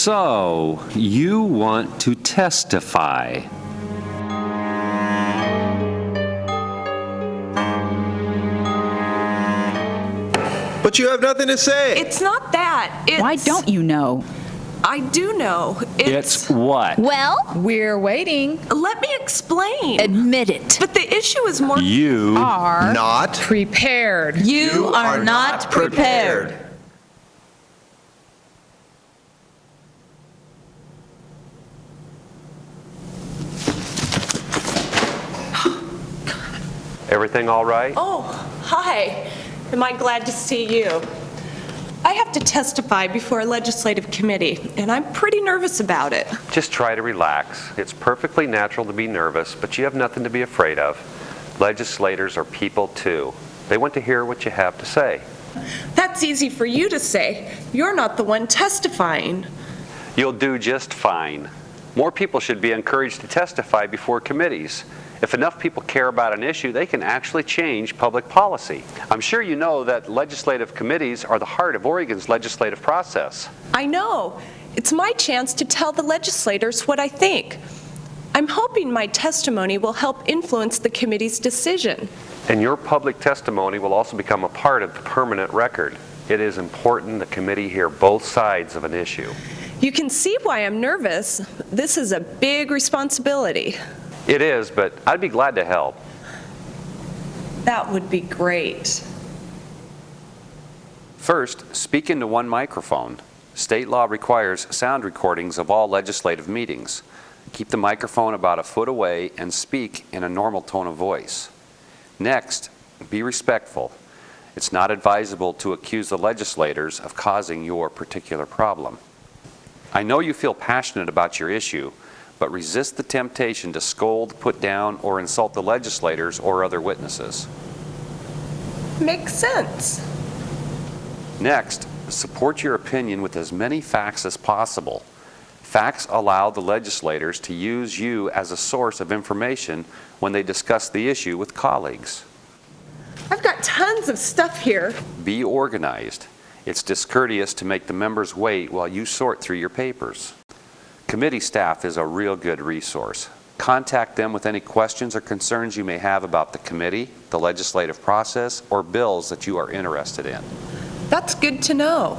So, you want to testify. But you have nothing to say. It's not that. It's... Why don't you know? I do know. It's what? Well, we're waiting. Let me explain. Admit it. But the issue is more... You Are not prepared. You are not prepared. Everything all right? Oh, hi. Am I glad to see you? I have to testify before a legislative committee, and I'm pretty nervous about it. Just try to relax. It's perfectly natural to be nervous, but you have nothing to be afraid of. Legislators are people too. They want to hear what you have to say. That's easy for you to say. You're not the one testifying. You'll do just fine. More people should be encouraged to testify before committees. If enough people care about an issue, they can actually change public policy. I'm sure you know that legislative committees are the heart of Oregon's legislative process. I know. It's my chance to tell the legislators what I think. I'm hoping my testimony will help influence the committee's decision. And your public testimony will also become a part of the permanent record. It is important the committee hear both sides of an issue. You can see why I'm nervous. This is a big responsibility. It is, but I'd be glad to help. That would be great. First, speak into one microphone. State law requires sound recordings of all legislative meetings. Keep the microphone about a foot away and speak in a normal tone of voice. Next, be respectful. It's not advisable to accuse the legislators of causing your particular problem. I know you feel passionate about your issue, but resist the temptation to scold, put down, or insult the legislators or other witnesses. Makes sense. Next, support your opinion with as many facts as possible. Facts allow the legislators to use you as a source of information when they discuss the issue with colleagues. I've got tons of stuff here. Be organized. It's discourteous to make the members wait while you sort through your papers. Committee staff is a real good resource. Contact them with any questions or concerns you may have about the committee, the legislative process, or bills that you are interested in. That's good to know.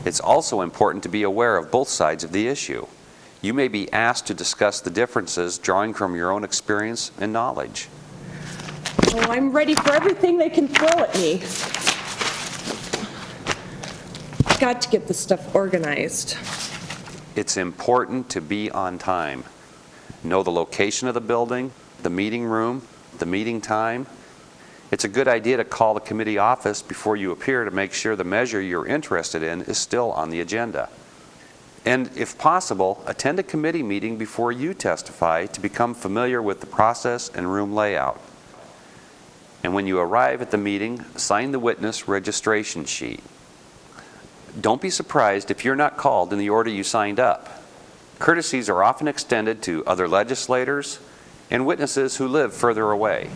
It's also important to be aware of both sides of the issue. You may be asked to discuss the differences drawing from your own experience and knowledge. Oh, I'm ready for everything they can throw at me. I've got to get this stuff organized. It's important to be on time. Know the location of the building, the meeting room, the meeting time. It's a good idea to call the committee office before you appear to make sure the measure you're interested in is still on the agenda. And if possible, attend a committee meeting before you testify to become familiar with the process and room layout. And when you arrive at the meeting, sign the witness registration sheet. Don't be surprised if you're not called in the order you signed up. Courtesies are often extended to other legislators and witnesses who live further away.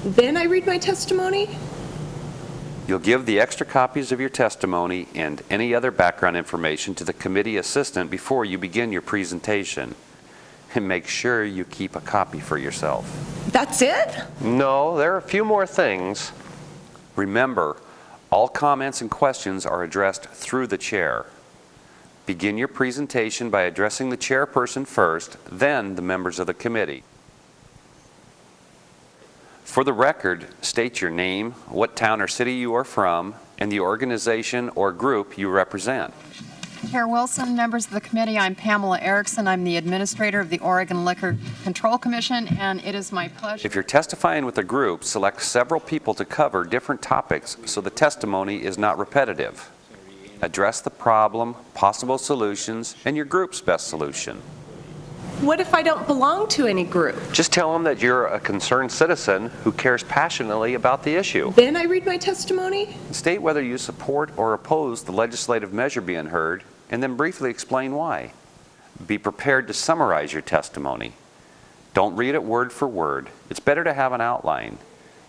Then I read my testimony? You'll give the extra copies of your testimony and any other background information to the committee assistant before you begin your presentation. And make sure you keep a copy for yourself. That's it? No, there are a few more things. Remember, all comments and questions are addressed through the chair. Begin your presentation by addressing the chairperson first, then the members of the committee. For the record, state your name, what town or city you are from, and the organization or group you represent. Chair Wilson, members of the committee, I'm Pamela Erickson. I'm the administrator of the Oregon Liquor Control Commission, and it is my pleasure. If you're testifying with a group, select several people to cover different topics so the testimony is not repetitive. Address the problem, possible solutions, and your group's best solution. What if I don't belong to any group? Just tell them that you're a concerned citizen who cares passionately about the issue. Then I read my testimony? State whether you support or oppose the legislative measure being heard, and then briefly explain why. Be prepared to summarize your testimony. Don't read it word for word. It's better to have an outline.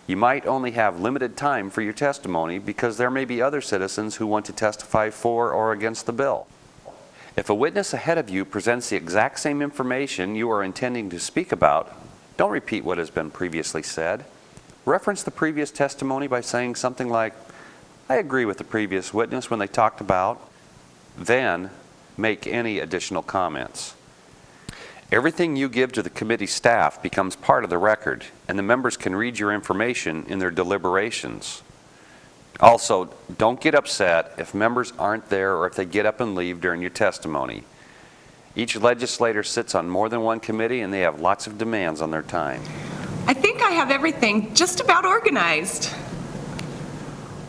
You might only have limited time for your testimony because there may be other citizens who want to testify for or against the bill. If a witness ahead of you presents the exact same information you are intending to speak about, don't repeat what has been previously said. Reference the previous testimony by saying something like, "I agree with the previous witness when they talked about," then make any additional comments. Everything you give to the committee staff becomes part of the record, and the members can read your information in their deliberations. Also, don't get upset if members aren't there or if they get up and leave during your testimony. Each legislator sits on more than one committee, and they have lots of demands on their time. I think I have everything just about organized.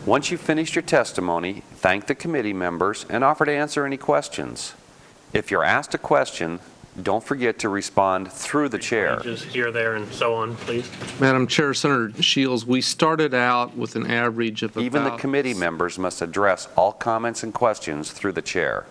Once you've finished your testimony, thank the committee members and offer to answer any questions. If you're asked a question, don't forget to respond through the chair. Just here, there, and so on, please. Madam Chair, Senator Shields, we started out with an average of Even the about- committee members must address all comments and questions through the chair.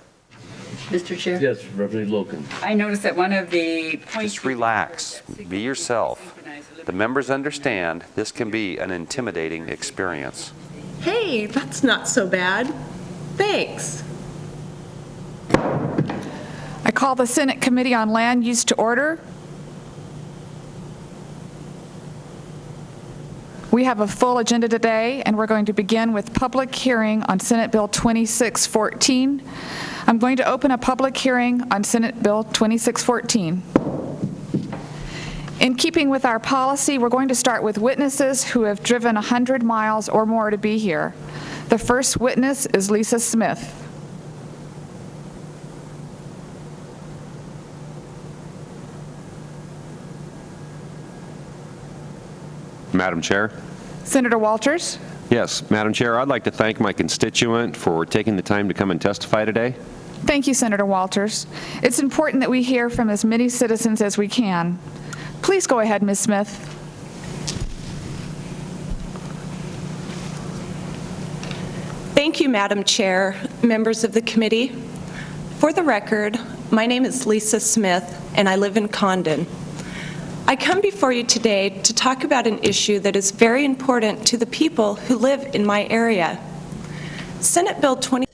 Mr. Chair? Yes, Representative Loken. I noticed that one of the points... Just relax. Be yourself. The members understand this can be an intimidating experience. Hey, that's not so bad. Thanks. I call the Senate Committee on Land Use to order. We have a full agenda today, and we're going to begin with public hearing on Senate Bill 2614. I'm going to open a public hearing on Senate Bill 2614. In keeping with our policy, we're going to start with witnesses who have driven 100 miles or more to be here. The first witness is Lisa Smith. Madam Chair? Senator Walters? Yes, Madam Chair, I'd like to thank my constituent for taking the time to come and testify today. Thank you, Senator Walters. It's important that we hear from as many citizens as we can. Please go ahead, Ms. Smith. Thank you, Madam Chair, members of the committee. For the record, my name is Lisa Smith, and I live in Condon. I come before you today to talk about an issue that is very important to the people who live in my area. Senate Bill 20